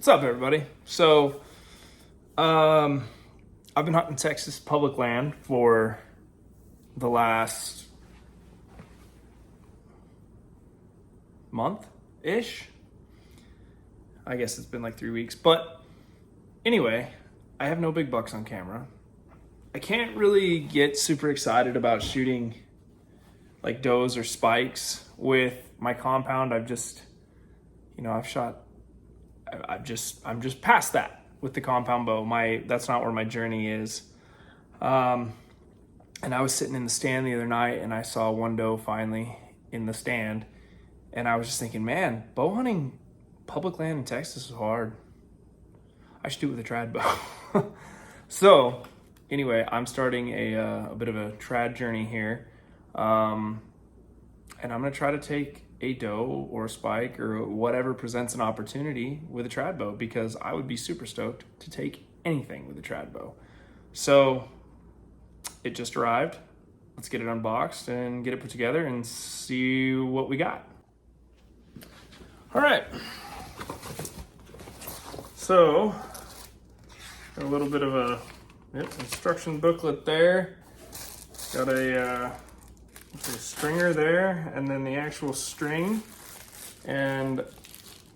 What's up, everybody? So, I've been hunting Texas public land for the last month-ish. I guess it's been like 3 weeks. But anyway, I have no big bucks on camera. I can't really get super excited about shooting like does or spikes with my compound. I'm just past that with the compound bow. That's not where my journey is. And I was sitting in the stand the other night and I saw one doe finally in the stand, and I was just thinking, man, bow hunting public land in Texas is hard. I should do it with a trad bow. So anyway, I'm starting a bit of a trad journey here. And I'm gonna try to take a doe or a spike or whatever presents an opportunity with a trad bow, because I would be super stoked to take anything with a trad bow. So it just arrived. Let's get it unboxed and get it put together and see what we got. All right. So got a little bit of a instruction booklet there. Got a stringer there, and then the actual string, and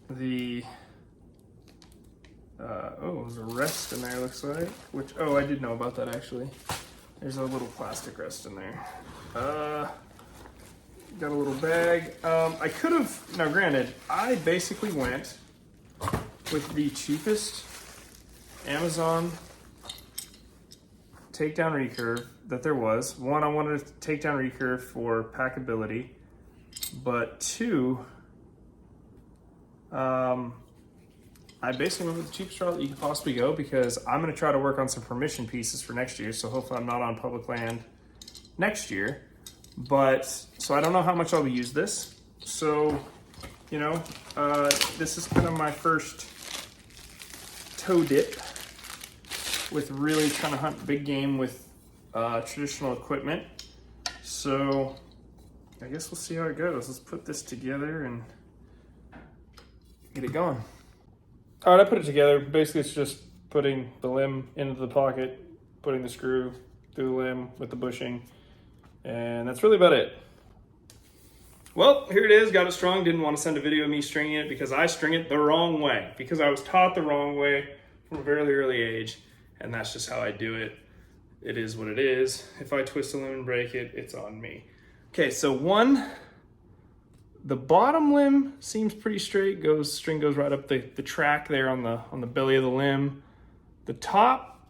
the there's a rest in there, looks like, which I did know about that actually. There's a little plastic rest in there. Got a little bag. I could have, now granted, I basically went with the cheapest Amazon Takedown recurve that there was. One, I wanted a Takedown recurve for packability, but two, I basically went with the cheapest route that you could possibly go, because I'm going to try to work on some permission pieces for next year, so hopefully I'm not on public land next year. But so I don't know how much I'll use this, so this is kind of my first toe dip with really trying to hunt big game with traditional equipment. So I guess we'll see how it goes. Let's put this together and get it going. All right, I put it together. Basically, it's just putting the limb into the pocket, putting the screw through the limb with the bushing, and that's really about it. Well, here it is. Got it strung. Didn't want to send a video of me stringing it because I string it the wrong way, because I was taught the wrong way from a very early age, and that's just how I do it. It is what it is. If I twist a limb and break it, it's on me. Okay, so the bottom limb seems pretty straight. String goes right up the track there on the belly of the limb. The top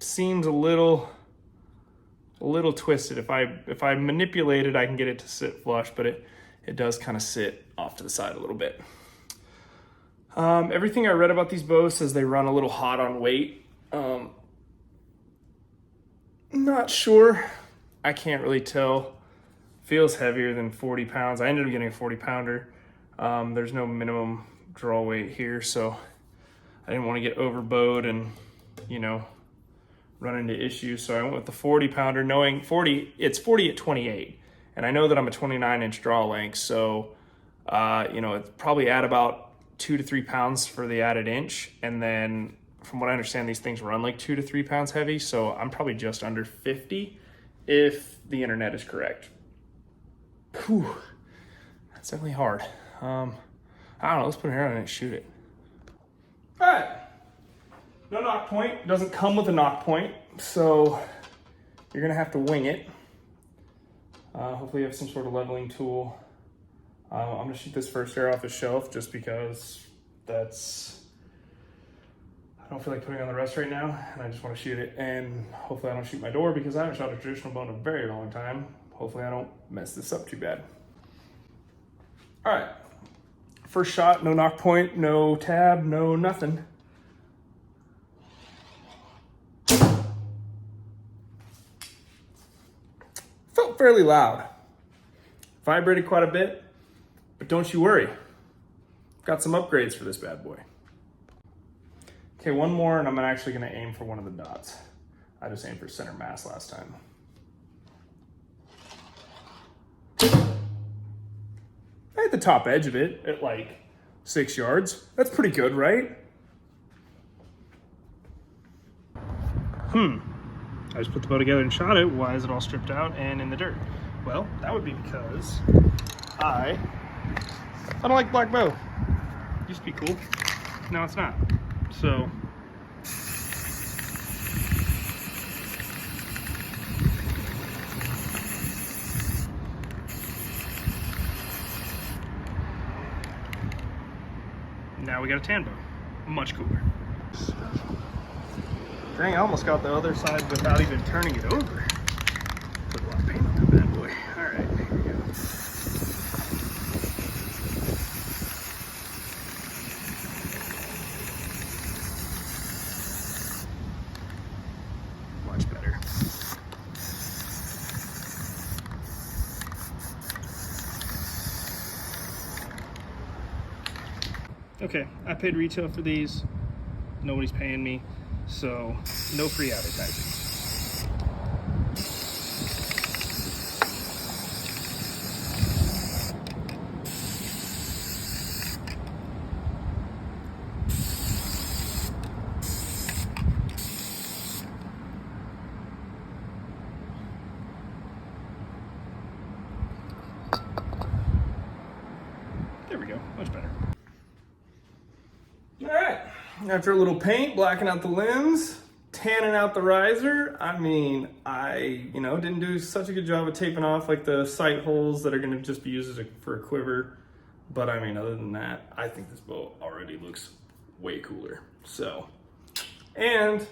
seems a little twisted. If I manipulate it, I can get it to sit flush, but it does kind of sit off to the side a little bit. Everything I read about these bows says they run a little hot on weight. Not sure. I can't really tell. Feels heavier than 40 pounds. I ended up getting a 40 pounder. There's no minimum draw weight here, so I didn't want to get overbowed and, run into issues. So I went with the 40 pounder, knowing it's 40 at 28. And I know that I'm a 29-inch draw length, so, it's probably at about 2 to 3 pounds for the added inch. And then from what I understand, these things run like 2 to 3 pounds heavy. So I'm probably just under 50 if the internet is correct. Whew, that's definitely hard. I don't know, let's put it here on and shoot it. All right, no knock point. Doesn't come with a knock point, so you're gonna have to wing it. Hopefully you have some sort of leveling tool. I'm gonna shoot this first arrow off the shelf just because I don't feel like putting on the rest right now, and I just want to shoot it, and hopefully I don't shoot my door, because I haven't shot a traditional bow in a very long time. Hopefully I don't mess this up too bad. All right, first shot, no knock point, no tab, no nothing. Felt fairly loud. Vibrated quite a bit, but don't you worry. Got some upgrades for this bad boy. Okay, one more, and I'm actually gonna aim for one of the dots. I just aimed for center mass last time. I hit the top edge of it at like 6 yards. That's pretty good, right? I just put the bow together and shot it. Why is it all stripped out and in the dirt? Well, that would be because I don't like black bow. Used to be cool. Now it's not. So now we got a tan bow. Much cooler. Dang, I almost got the other side without even turning it over. Put a lot of paint on that bad boy. All right, here we go. Much better. Okay, I paid retail for these. Nobody's paying me, so no free advertising. There we go, much better. All right, after a little paint, blacking out the limbs, tanning out the riser, I mean, I didn't do such a good job of taping off like the sight holes that are gonna just be used for a quiver. But I mean, other than that, I think this bow already looks way cooler. So, and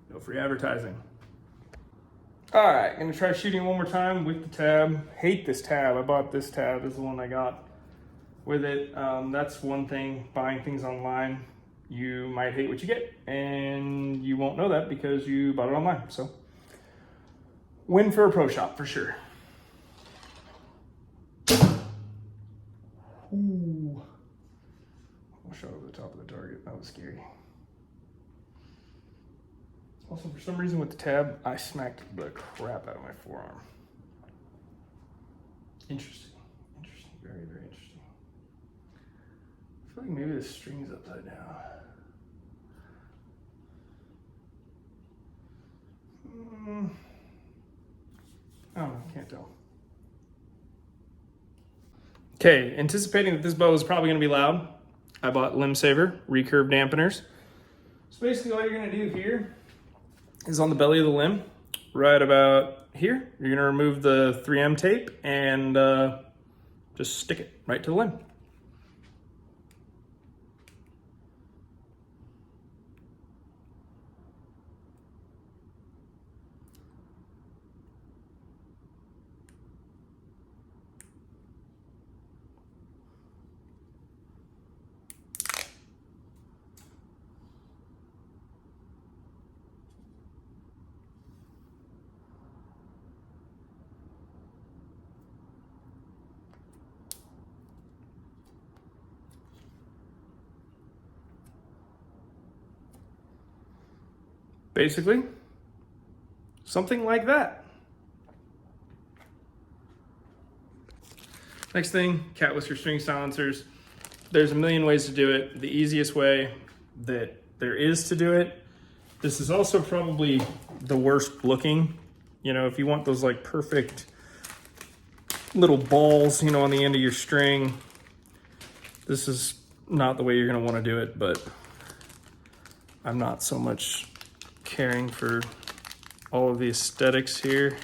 no free advertising. All right, gonna try shooting one more time with the tab. Hate this tab. I bought this tab, this is the one I got with it. That's one thing, buying things online. You might hate what you get, and you won't know that because you bought it online. So, win for a pro shop for sure. Ooh. I shot over the top of the target. That was scary. Also, for some reason with the tab, I smacked the crap out of my forearm. Interesting. Interesting. Very, very interesting. I feel like maybe the string's upside down. I don't know, can't tell. Okay, anticipating that this bow is probably gonna be loud, I bought Limb Saver recurve dampeners. So basically all you're gonna do here is on the belly of the limb, right about here, you're gonna remove the 3M tape and just stick it right to the limb. Basically, something like that. Next thing, cat whisker string silencers. There's a million ways to do it. The easiest way that there is to do it. This is also probably the worst looking. You know, if you want those like perfect little balls, on the end of your string, this is not the way you're gonna wanna do it, but I'm not so much caring for all of the aesthetics here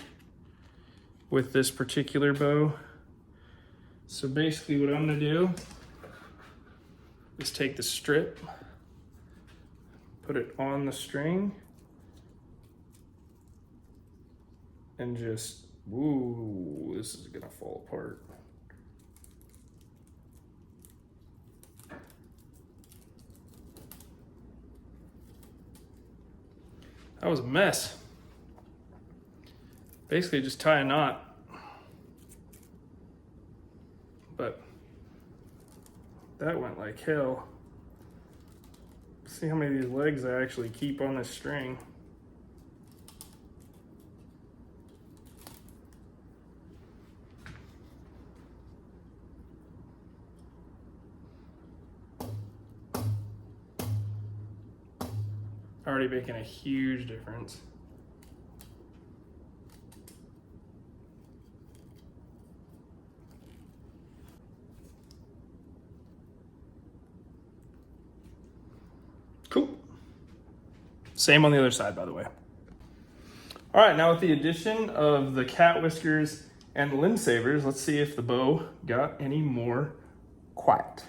with this particular bow. So basically what I'm gonna do is take the strip, put it on the string, and just, ooh, this is gonna fall apart. That was a mess. Basically just tie a knot. But that went like hell. See how many of these legs I actually keep on this string. already making a huge difference. Cool. Same on the other side, by the way. All right, now with the addition of the cat whiskers and limb savers, let's see if the bow got any more quiet.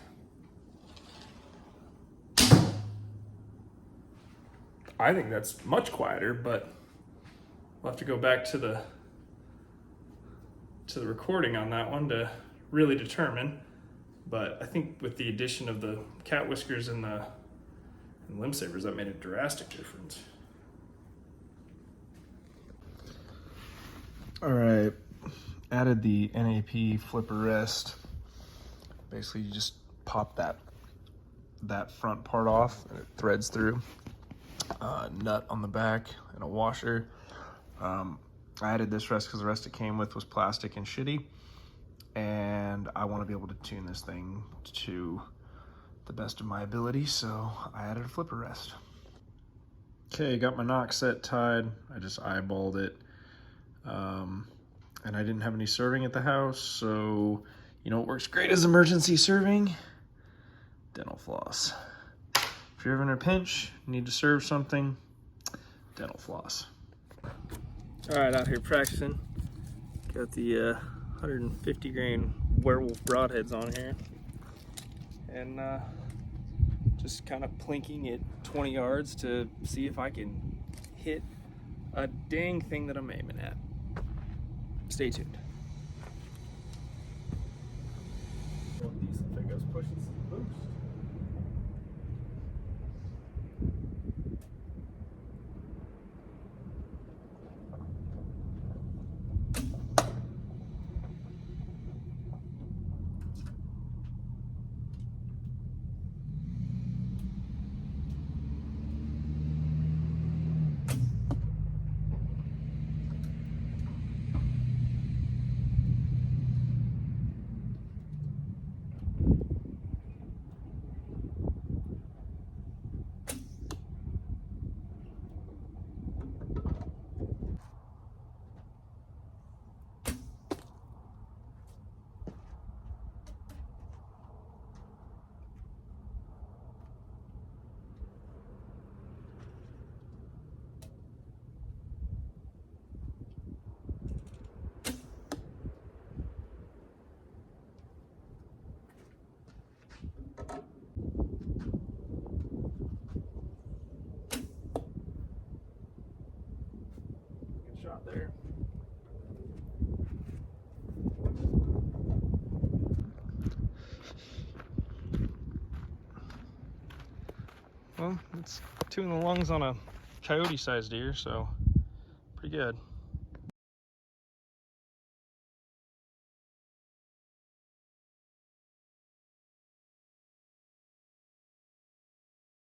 I think that's much quieter, but we'll have to go back to the recording on that one to really determine. But I think with the addition of the cat whiskers and the limb savers, that made a drastic difference. All right, added the NAP flipper rest. Basically, you just pop that front part off and it threads through. Nut on the back and a washer. I added this rest because the rest it came with was plastic and shitty, and I want to be able to tune this thing to the best of my ability, so I added a flipper rest. Okay, got my knock set tied. I just eyeballed it. And I didn't have any serving at the house, so you know what works great as emergency serving? Dental floss. If you're ever in a pinch, need to serve something, dental floss. All right, out here practicing. Got the 150 grain werewolf broadheads on here. And just kind of plinking it 20 yards to see if I can hit a dang thing that I'm aiming at. Stay tuned. Well, decent thing I was pushing some boost. Shot there. Well, it's 2 in the lungs on a coyote-sized deer, so pretty good.